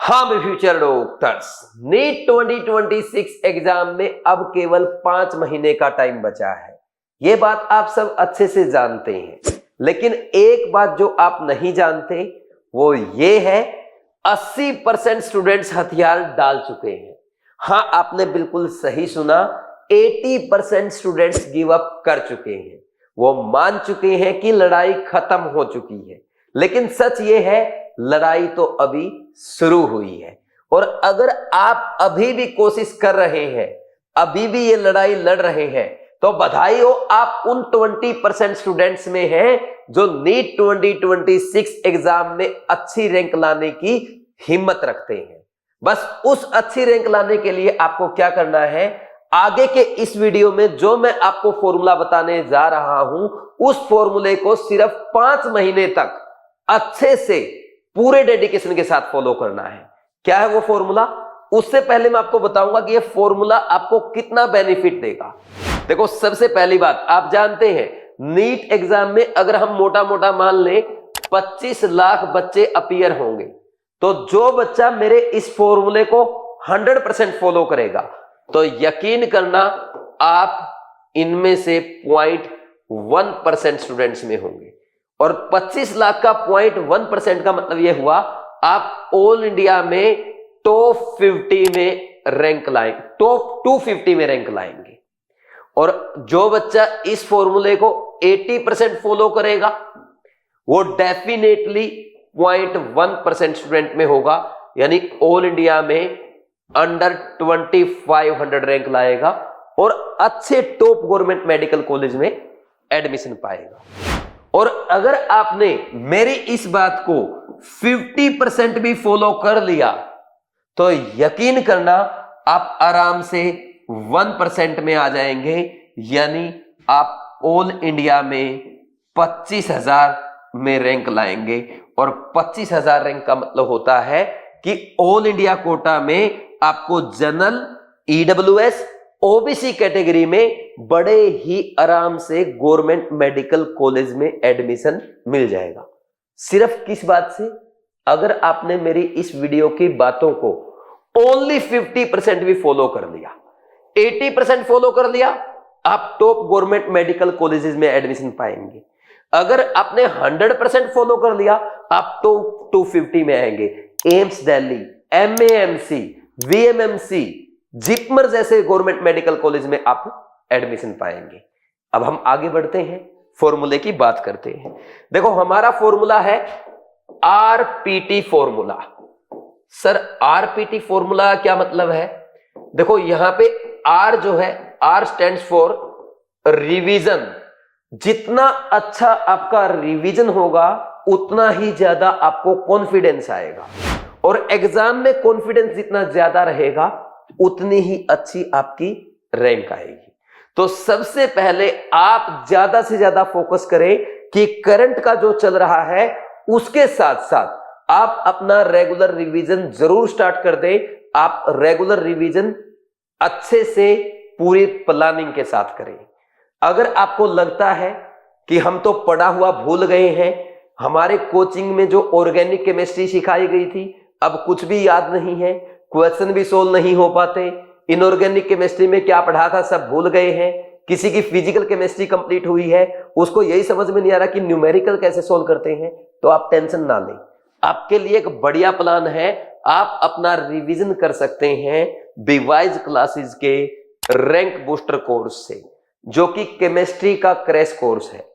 हाँ भी future doctors, NEET 2026 exam में अब केवल 5 महीने का टाइम बचा है। ये बात आप सब अच्छे से जानते हैं, लेकिन एक बात जो आप नहीं जानते वो ये है 80% स्टूडेंट्स हथियार डाल चुके हैं। हाँ, आपने बिल्कुल सही सुना, 80% स्टूडेंट्स गिव अप कर चुके हैं। वो मान चुके हैं कि लड़ाई खत्म हो चुकी है, लेकिन सच ये है लड़ाई तो अभी शुरू हुई है। और अगर आप अभी भी कोशिश कर रहे हैं, अभी भी ये लड़ाई लड़ रहे हैं, तो बधाई हो, आप उन 20% स्टूडेंट्स में हैं जो नीट 2026 एग्जाम में अच्छी रैंक लाने की हिम्मत रखते हैं। बस उस अच्छी रैंक लाने के लिए आपको क्या करना है, आगे के इस वीडियो में जो मैं आपको फॉर्मूला बताने जा रहा हूं, उस फॉर्मूले को सिर्फ 5 महीने तक अच्छे से पूरे डेडिकेशन के साथ फॉलो करना है। क्या है वो फॉर्मूला? उससे पहले मैं आपको बताऊंगा कि ये फॉर्मूला आपको कितना बेनिफिट देगा। देखो, सबसे पहली बात, आप जानते हैं नीट एग्जाम में अगर हम मोटा मोटा मान लें 25 लाख बच्चे अपीयर होंगे, तो जो बच्चा मेरे इस फॉर्मूले को 100% फॉलो करेगा, तो यकीन करना आप इनमें से 0.1% स्टूडेंट्स में होंगे। और 25 लाख का 0.1% का मतलब यह हुआ आप ऑल इंडिया में टॉप 50 में रैंक लाएंगे, टॉप 250 में रैंक लाएंगे। और जो बच्चा इस फॉर्मूले को 80% फॉलो करेगा, वो डेफिनेटली 0.1% स्टूडेंट में होगा, यानी ऑल इंडिया में अंडर 2500 रैंक लाएगा और अच्छे टॉप गवर्नमेंट मेडिकल कॉलेज में एडमिशन पाएगा। और अगर आपने मेरी इस बात को 50% भी फॉलो कर लिया, तो यकीन करना आप आराम से 1% में आ जाएंगे, यानी आप ऑल इंडिया में 25,000 में रैंक लाएंगे। और 25,000 रैंक का मतलब होता है कि ऑल इंडिया कोटा में आपको जनरल, ईडब्ल्यूएस, ओबीसी कैटेगरी में बड़े ही आराम से गवर्नमेंट मेडिकल कॉलेज में एडमिशन मिल जाएगा। सिर्फ किस बात से? अगर आपने मेरी इस वीडियो की बातों को ओनली 50% भी फॉलो कर लिया, 80% फॉलो कर लिया, आप टॉप गवर्नमेंट मेडिकल कॉलेजेस में एडमिशन पाएंगे। अगर आपने 100% फॉलो कर लिया, आप टॉप 250 में आएंगे। एम्स दिल्ली, एमएएमसी, वीएमएमसी, जिपमर जैसे गवर्नमेंट मेडिकल कॉलेज में आप एडमिशन पाएंगे। अब हम आगे बढ़ते हैं, फॉर्मूले की बात करते हैं। देखो, हमारा फॉर्मूला है RPT formula. Sir, RPT formula क्या मतलब है? देखो, यहां पे आर जो है, आर स्टैंड्स फॉर रिवीजन। जितना अच्छा आपका रिवीजन होगा, उतना ही ज्यादा आपको कॉन्फिडेंस आएगा। और एग्जाम में कॉन्फिडेंस जितना ज्यादा रहेगा, उतनी ही अच्छी आपकी रैंक आएगी। तो सबसे पहले आप ज्यादा से ज्यादा फोकस करें कि करंट का जो चल रहा है उसके साथ साथ आप अपना रेगुलर रिवीजन जरूर स्टार्ट कर दें। आप रेगुलर रिवीजन अच्छे से पूरी प्लानिंग के साथ करें। अगर आपको लगता है कि हम तो पढ़ा हुआ भूल गए हैं, हमारे कोचिंग में जो ऑर्गेनिक केमिस्ट्री सिखाई गई थी अब कुछ भी याद नहीं है, क्वेश्चन भी सोल्व नहीं हो पाते, इनऑर्गेनिक केमिस्ट्री में क्या पढ़ा था सब भूल गए हैं, किसी की फिजिकल केमिस्ट्री कंप्लीट हुई है, उसको यही समझ में नहीं आ रहा कि न्यूमेरिकल कैसे सोल्व करते हैं, तो आप टेंशन ना लें। आपके लिए एक बढ़िया प्लान है, आप अपना रिवीजन कर सकते हैं बीवाइज क्लासेस के रैंक बूस्टर कोर्स से, जो कि केमिस्ट्री का क्रैश कोर्स है।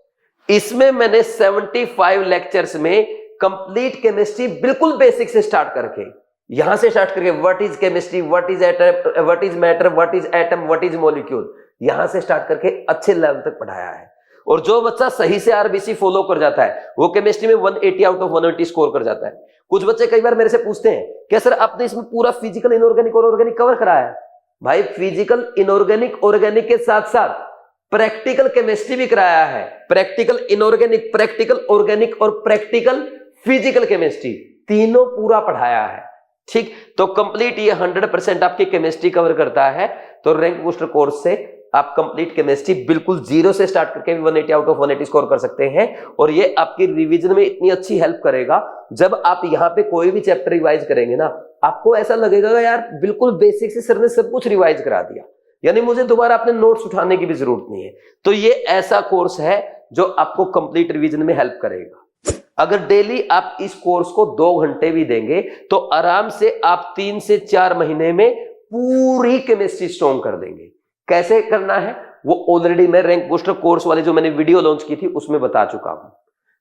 इसमें मैंने 75 लेक्चर्स में कंप्लीट केमिस्ट्री बिल्कुल बेसिक से स्टार्ट करके, यहां से स्टार्ट करके what is chemistry, what is atom, what is matter, what is atom, what is molecule, यहां से स्टार्ट करके अच्छे लेवल तक पढ़ाया है। और जो बच्चा सही से आरबीसी फॉलो कर जाता है, वो केमिस्ट्री में 180 आउट ऑफ 180 स्कोर कर जाता है। कुछ बच्चे कई बार मेरे से पूछते हैं, क्या सर आपने इसमें पूरा फिजिकल, इनऑर्गेनिक और ऑर्गेनिक कवर कराया है? भाई, फिजिकल, इनऑर्गेनिक, ऑर्गेनिक के साथ साथ प्रैक्टिकल केमिस्ट्री भी कराया है। प्रैक्टिकल इनऑर्गेनिक, प्रैक्टिकल ऑर्गेनिक और प्रैक्टिकल फिजिकल केमिस्ट्री, तीनों पूरा पढ़ाया है। ठीक, तो कंप्लीट ये 100% आपकी केमिस्ट्री कवर करता है। तो रैंक बूस्टर कोर्स से आप कंप्लीट केमिस्ट्री बिल्कुल जीरो से स्टार्ट करके भी 180 आउट ऑफ 180 स्कोर कर सकते हैं। और ये आपकी रिवीजन में इतनी अच्छी हेल्प करेगा, जब आप यहाँ पे कोई भी चैप्टर रिवाइज करेंगे ना, आपको ऐसा लगेगा यार बिल्कुल बेसिक से सर ने सब कुछ रिवाइज करा दिया, यानी मुझे दोबारा अपने नोट्स उठाने की भी जरूरत नहीं है। तो ये ऐसा कोर्स है जो आपको कंप्लीट रिवीजन में हेल्प करेगा। अगर डेली आप इस कोर्स को 2 घंटे भी देंगे तो आराम से आप 3 से 4 महीने में पूरी केमिस्ट्री स्ट्रॉन्ग कर देंगे। कैसे करना है वो ऑलरेडी मैं रैंक बूस्टर कोर्स वाले जो मैंने वीडियो लॉन्च की थी उसमें बता चुका हूं।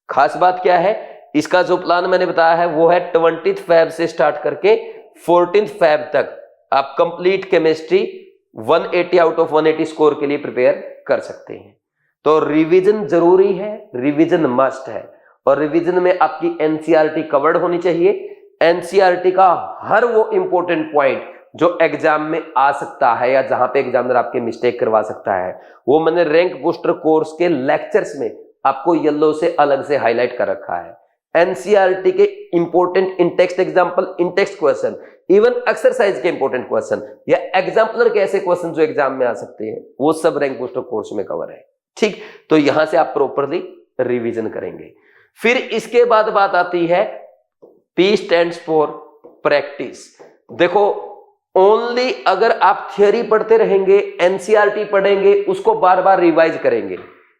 खास बात क्या है, इसका जो प्लान मैंने बताया है वो है 20 फेब से स्टार्ट करके 14 फेब तक आप complete chemistry 180 out of 180 score के लिए प्रिपेयर कर सकते हैं। तो रिवीजन जरूरी है, रिवीजन मस्ट है, और रिवीजन में आपकी एनसीईआरटी कवर्ड होनी चाहिए। एनसीईआरटी का हर वो इंपॉर्टेंट पॉइंट जो एग्जाम में आ सकता है या जहां पे एग्जामिनर आपके मिस्टेक करवा सकता है वो मैंने रैंक बूस्टर कोर्स के लेक्चर्स में आपको येलो से अलग से हाईलाइट कर रखा है। एनसीईआरटी के important in text example, in text question, even exercise के इंपॉर्टेंट क्वेश्चन या एग्जाम्पलर के ऐसे क्वेश्चन जो एग्जाम में आ सकते हैं वो सब रैंक बूस्टर कोर्स में कवर है। ठीक, तो यहां से आप प्रॉपरली रिवीजन करेंगे। फिर इसके बाद बात आती है P स्टैंड्स फॉर प्रैक्टिस। देखो ओनली अगर आप थियोरी पढ़ते रहेंगे, एनसीईआरटी पढ़ेंगे, उसको बार बार रिवाइज करेंगे,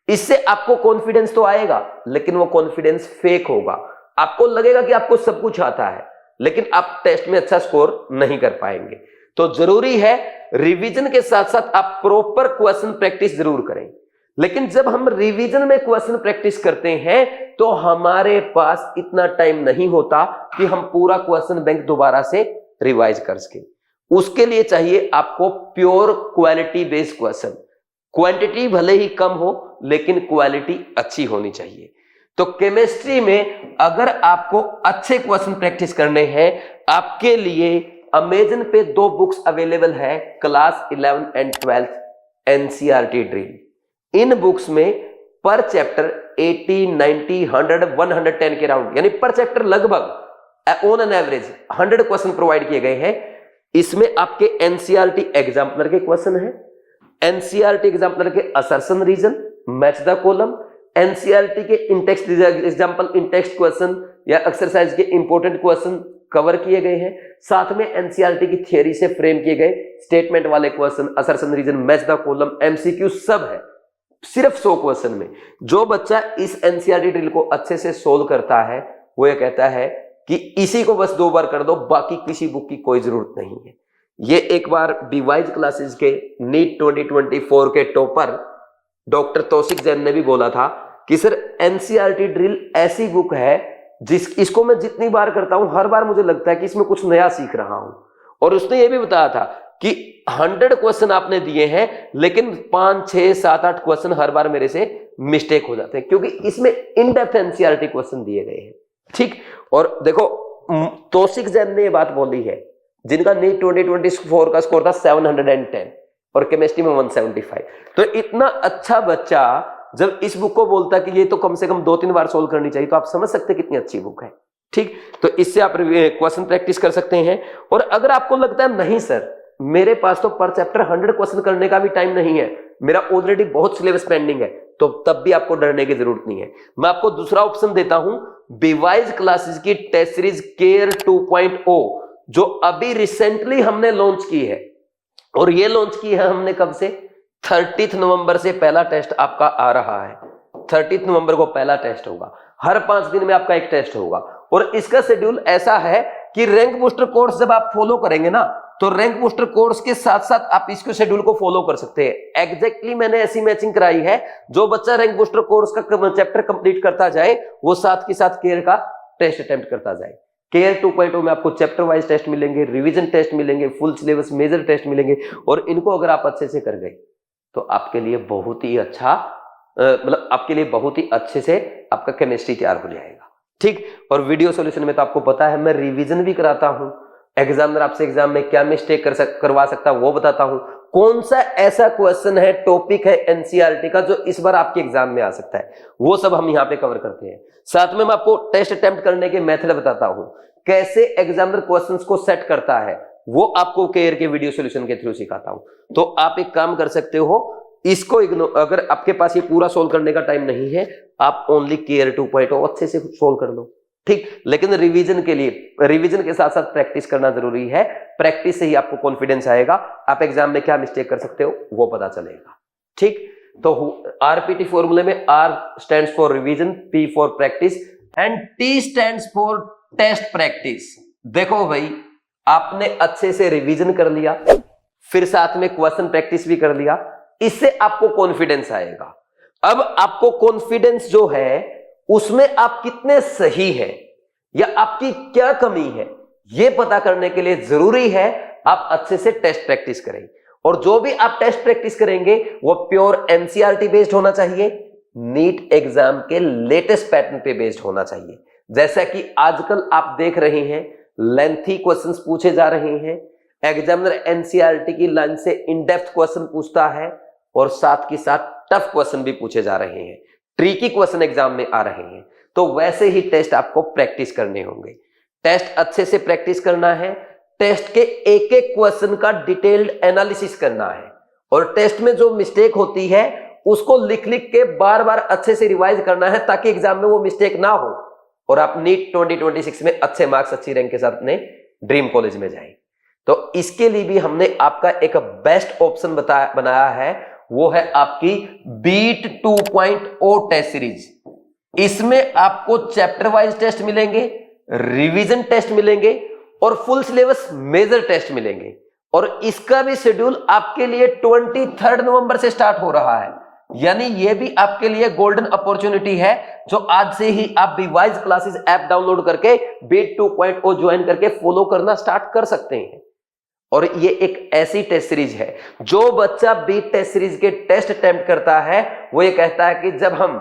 इससे आपको कॉन्फिडेंस तो आएगा लेकिन वो कॉन्फिडेंस फेक होगा। आपको लगेगा कि आपको सब कुछ आता है लेकिन आप टेस्ट में अच्छा स्कोर नहीं कर पाएंगे। तो जरूरी है रिवीजन के साथ साथ आप प्रॉपर क्वेश्चन प्रैक्टिस जरूर करें। लेकिन जब हम रिवीजन में क्वेश्चन प्रैक्टिस करते हैं तो हमारे पास इतना टाइम नहीं होता कि हम पूरा क्वेश्चन बैंक दोबारा से रिवाइज कर सके। उसके लिए चाहिए आपको pure quality based question. Quantity भले ही कम हो लेकिन क्वालिटी अच्छी होनी चाहिए। तो केमिस्ट्री में अगर आपको अच्छे क्वेश्चन प्रैक्टिस करने हैं, आपके लिए अमेजन पे 2 बुक्स अवेलेबल है, class 11 and 12 NCERT drill. In books में पर चैप्टर 80, 90, 100, 110 के राउंड, यानी पर चैप्टर लगभग on an average 100 question provide किए गए हैं। इसमें आपके एनसीईआरटी एग्जाम्पलर के क्वेश्चन है, एनसीईआरटी एग्जाम्पलर के assertion reason, match the column, NCERT के इंटेक्स्ट एग्जाम्पल, इंटेक्स्ट क्वेश्चन या एक्सरसाइज के इंपॉर्टेंट क्वेश्चन कवर किए गए हैं। साथ में एनसीईआरटी की थियरी से फ्रेम किए गए स्टेटमेंट वाले question, assertion reason, match the column, MCQ सब है सिर्फ 100 क्वेश्चन में। जो बच्चा इस एनसीईआरटी ड्रिल को अच्छे से सोल्व करता है वो ये कहता है कि इसी को बस 2 बार कर दो, बाकी किसी बुक की कोई जरूरत नहीं है। ये एक बार बीवाइज क्लासेस के नीट 2024 के टॉपर डॉक्टर तौसिक जैन ने भी बोला था कि सर एनसीईआरटी ड्रिल ऐसी बुक है इसको मैं जितनी बार करता हूं हर बार मुझे लगता है कि इसमें कुछ नया सीख रहा हूं। और उसने ये भी बताया था कि 100 क्वेश्चन आपने दिए हैं लेकिन 5, 6, 7, 8 क्वेश्चन हर बार मेरे से मिस्टेक हो जाते हैं क्योंकि इसमें इन डेप्थ एनसीईआरटी क्वेश्चन दिए गए हैं। ठीक, और देखो तौसिक जैन ने ये बात बोली है जिनका नीट 2024 का स्कोर था 710 और केमिस्ट्री में 175। तो इतना अच्छा बच्चा जब इस बुक को बोलता है कि ये तो कम से कम 2-3 बार सोल्व करनी चाहिए, तो आप समझ सकते हैं कितनी अच्छी बुक है। ठीक, तो इससे आप क्वेश्चन प्रैक्टिस कर सकते हैं। और अगर आपको लगता है नहीं सर मेरे पास तो पर चैप्टर 100 क्वेश्चन करने का भी टाइम नहीं है, मेरा ऑलरेडी बहुत सिलेबस पेंडिंग है, तो तब भी आपको डरने की जरूरत नहीं है। मैं आपको दूसरा ऑप्शन देता हूं, बीवाइज क्लासेस की टेस्ट सीरीज केयर 2.0 जो अभी रिसेंटली हमने लॉन्च की है। और ये लॉन्च की है हमने कब से? 30 नवंबर से पहला टेस्ट आपका आ रहा है। 30 नवंबर को पहला टेस्ट होगा, हर 5 दिन में आपका एक टेस्ट होगा। और इसका शेड्यूल ऐसा है कि रैंक बूस्टर कोर्स जब आप फॉलो करेंगे ना तो रैंक बूस्टर कोर्स के साथ साथ आप इसके शेड्यूल को फॉलो कर सकते हैं। एग्जैक्टली मैंने ऐसी मैचिंग कराई है, जो बच्चा रैंक बूस्टर कोर्स का चैप्टर कंप्लीट करता जाए वो साथ के साथ केयर का टेस्ट अटेम्प्ट करता जाए। केयर 2.0 में आपको चैप्टर वाइज टेस्ट मिलेंगे, रिवीजन टेस्ट मिलेंगे, फुल सिलेबस मेजर टेस्ट मिलेंगे। और इनको अगर आप अच्छे से कर गए तो आपके लिए बहुत ही अच्छा, मतलब आपके लिए बहुत ही अच्छे से आपका केमिस्ट्री तैयार हो जाएगा। ठीक, और वीडियो सॉल्यूशन में तो आपको पता है मैं रिवीजन भी कराता हूं, एग्जामिनर आपसे एग्जाम में क्या मिस्टेक करवा सकता है वो बताता हूं, कौन सा ऐसा क्वेश्चन है, टॉपिक है एनसीईआरटी का जो इस बार आपके एग्जाम में आ सकता है, वो सब हम यहाँ पे कवर करते हैं। साथ में मैं आपको टेस्ट अटेम्प्ट करने के मेथड बताता हूं, कैसे एग्जामिनर क्वेश्चंस को सेट करता है वो आपको केयर के वीडियो सॉल्यूशन के थ्रू सिखाता हूं। तो आप एक काम कर सकते हो, इसको इग्नोर, अगर आपके पास ये पूरा सोल्व करने का टाइम नहीं है आप ओनली केयर 2.0 अच्छे से सोल्व कर लो। ठीक। लेकिन रिवीजन के लिए, रिवीजन के साथ साथ प्रैक्टिस करना जरूरी है। प्रैक्टिस से ही आपको कॉन्फिडेंस आएगा, आप एग्जाम में क्या मिस्टेक कर सकते हो वो पता चलेगा। ठीक। तो आरपीटी फॉर्मूले में R stands for revision, P for practice and T stands for test practice. देखो भाई, आपने अच्छे से रिवीजन कर लिया, फिर साथ में क्वेश्चन प्रैक्टिस भी कर लिया, इससे आपको कॉन्फिडेंस आएगा। अब आपको कॉन्फिडेंस जो है उसमें आप कितने सही हैं या आपकी क्या कमी है, यह पता करने के लिए जरूरी है आप अच्छे से टेस्ट प्रैक्टिस करें। और जो भी आप टेस्ट प्रैक्टिस करेंगे वो प्योर एनसीईआरटी बेस्ड होना चाहिए, नीट एग्जाम के लेटेस्ट पैटर्न पे बेस्ड होना चाहिए। जैसा कि आजकल आप देख रहे हैं, लेंथी क्वेश्चंस पूछे जा रहे हैं, एग्जामिनर एनसीईआरटी की लाइन से इन डेप्थ क्वेश्चन पूछता है और साथ के साथ टफ क्वेश्चन भी पूछे जा रहे हैं, ट्रिकी क्वेश्चन एग्जाम में आ रहे हैं। तो वैसे ही टेस्ट आपको प्रैक्टिस करने होंगे। टेस्ट अच्छे से प्रैक्टिस करना है, टेस्ट के एक एक क्वेश्चन का डिटेल्ड एनालिसिस करना है, और टेस्ट में जो मिस्टेक होती है उसको लिख लिख के बार बार अच्छे से रिवाइज करना है ताकि एग्जाम में वो मिस्टेक ना हो और आप नीट 2026 में अच्छे मार्क्स, अच्छी रैंक के साथ अपने ड्रीम कॉलेज में जाएं। तो इसके लिए भी हमने आपका एक बेस्ट ऑप्शन बनाया है, वो है आपकी बीट 2.0 टेस्ट सीरीज। इसमें आपको चैप्टर वाइज टेस्ट मिलेंगे, रिवीजन टेस्ट मिलेंगे और फुल सिलेबस मेजर टेस्ट मिलेंगे। और इसका भी शेड्यूल आपके लिए 23 नवंबर से स्टार्ट हो रहा है, यानी ये भी आपके लिए गोल्डन अपॉर्चुनिटी है जो आज से ही आप बीवाइज क्लासेस ऐप डाउनलोड करके बीट 2.0 ज्वाइन करके फॉलो करना स्टार्ट कर सकते हैं। और ये एक ऐसी टेस्ट सीरीज है, जो बच्चा बीट टेस्ट सीरीज के टेस्ट अटेम्प्ट करता है वो ये कहता है कि जब हम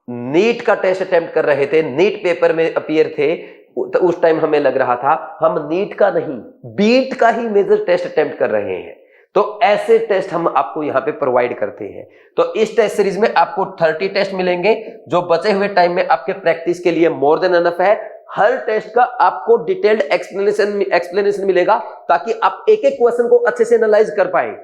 नीट का टेस्ट अटेम्प्ट कर रहे थे, नीट पेपर में अपीयर थे, तो उस टाइम हमें लग रहा था हम नीट का नहीं बीट का ही मेजर टेस्ट अटेम्प्ट कर रहे हैं। तो ऐसे टेस्ट हम आपको यहाँ पे प्रोवाइड करते हैं। तो इस टेस्ट सीरीज में आपको 30 टेस्ट मिलेंगे, जो बचे हुए टाइम में आपके प्रैक्टिस के लिए मोर देन एनफ है। हर टेस्ट का आपको डिटेल्ड एक्सप्लेनेशन मिलेगा ताकि आप एक एक क्वेश्चन को अच्छे से एनालाइज कर पाए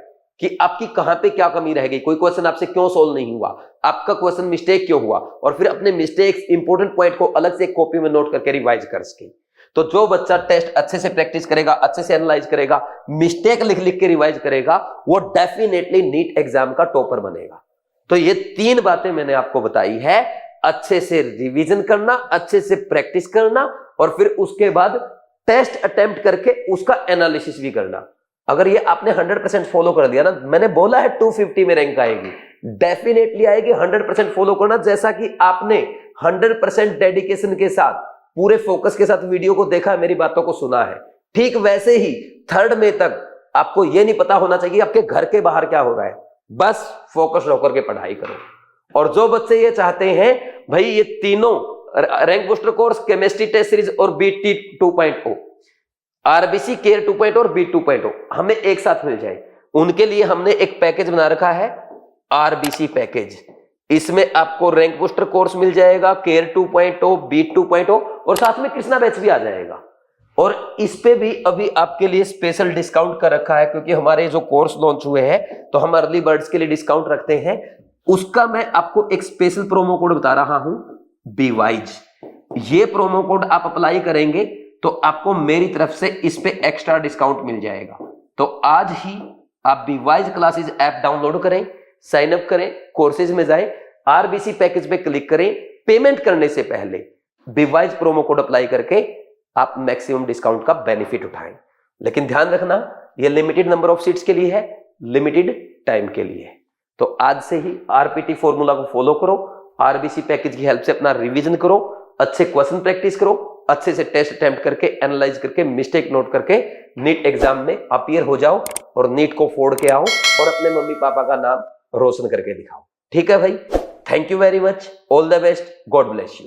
कि आपकी कहां पे क्या कमी रह गई, कोई क्वेश्चन आपसे क्यों सोल्व नहीं हुआ, आपका क्वेश्चन मिस्टेक क्यों हुआ, और फिर अपने मिस्टेक्स, इंपॉर्टेंट पॉइंट को अलग से एक कॉपी में नोट करके रिवाइज कर सके। तो जो बच्चा टेस्ट अच्छे से प्रैक्टिस करेगा, अच्छे से एनालाइज करेगा, मिस्टेक लिख लिख के रिवाइज करेगा, वो डेफिनेटली नीट एग्जाम का टॉपर बनेगा। तो ये 3 बातें मैंने आपको बताई है, अच्छे से रिवीजन करना, अच्छे से प्रैक्टिस करना और फिर उसके बाद टेस्ट अटेम्प्ट करके उसका एनालिसिस भी करना। अगर ये आपने 100% फॉलो कर दिया ना, मैंने बोला है 250 में रैंक आएगी, डेफिनेटली आएगी। 100% फॉलो करना, जैसा कि आपने 100% डेडिकेशन के साथ, पूरे फोकस के साथ वीडियो को देखा, मेरी बातों को सुना है, ठीक वैसे ही 3rd में तक आपको ये नहीं पता होना चाहिए आपके घर के बाहर क्या हो रहा है, बस फोकस होकर के पढ़ाई करो। और जो बच्चे ये चाहते हैं भाई ये तीनों rank booster course, chemistry test series और बीटी 2.0, आरबीसी केयर 2.0 और बी 2.0 हमें एक साथ मिल जाए, उनके लिए हमने एक पैकेज बना रखा है, आरबीसी पैकेज। इसमें आपको रैंक बूस्टर कोर्स मिल जाएगा, केयर 2.0, बी 2.0 और साथ में कृष्णा बैच भी आ जाएगा। और इस पे भी अभी आपके लिए स्पेशल डिस्काउंट कर रखा है, क्योंकि हमारे जो कोर्स लॉन्च हुए हैं तो हम अर्ली बर्ड्स के लिए डिस्काउंट रखते हैं। उसका मैं आपको एक स्पेशल प्रोमो कोड बता रहा हूं, बीवाइज। ये प्रोमो कोड आप अप्लाई करेंगे तो आपको मेरी तरफ से इस पे एक्स्ट्रा डिस्काउंट मिल जाएगा। तो आज ही आप बीवाइज क्लासेस ऐप डाउनलोड करें, साइन अप करें, कोर्सेज में जाएं, आरबीसी पैकेज पे क्लिक करें, पेमेंट करने से पहले बीवाइज प्रोमो कोड अप्लाई करके आप मैक्सिमम डिस्काउंट का बेनिफिट उठाएं। लेकिन ध्यान रखना, ये लिमिटेड नंबर ऑफ सीट्स के लिए है, लिमिटेड टाइम के लिए। तो आज से ही आरपीटी फॉर्मूला को फॉलो करो, आरबीसी पैकेज की हेल्प से अपना रिवीजन करो, अच्छे क्वेश्चन प्रैक्टिस करो, अच्छे से टेस्ट अटेम्प्ट करके, एनालाइज करके, मिस्टेक नोट करके नीट एग्जाम में अपीयर हो जाओ और नीट को फोड़ के आओ और अपने मम्मी पापा का नाम रोशन करके दिखाओ। ठीक है भाई, thank you very much, all the best, God bless you.